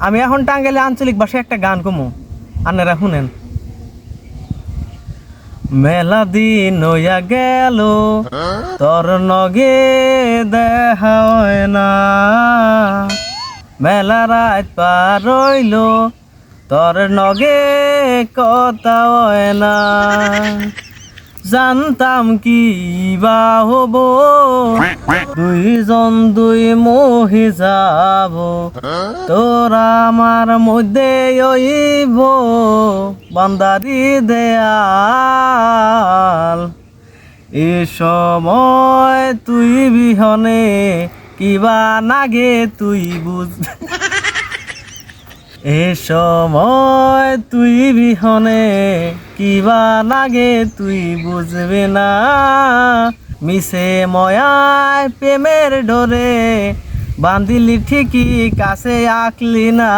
আমি এখন টাঙ্গাইলে আঞ্চলিক ভাষায় একটা গান কমু, আপনারা শুনেন। মেলা দিন হইয়া গেল তোর নগে দেখা হয় না, মেলা রাত পার রইল তোর নগে কথা হয় না। জানতাম কি বা হব, দুইজন দুই মহি যাব, তোরা আমার মধ্যে হইব বান্দারি দেয়াল। এ সময় তুই বিহনে কিবা নাগে তুই বুঝ, এ সময় তুই বিহনে কিবা লাগে তুই বুঝবে না। মিশে ময়ায় প্রেমের ডোরে বান্ধিলি ঠিকই কাছে আঁকলি না।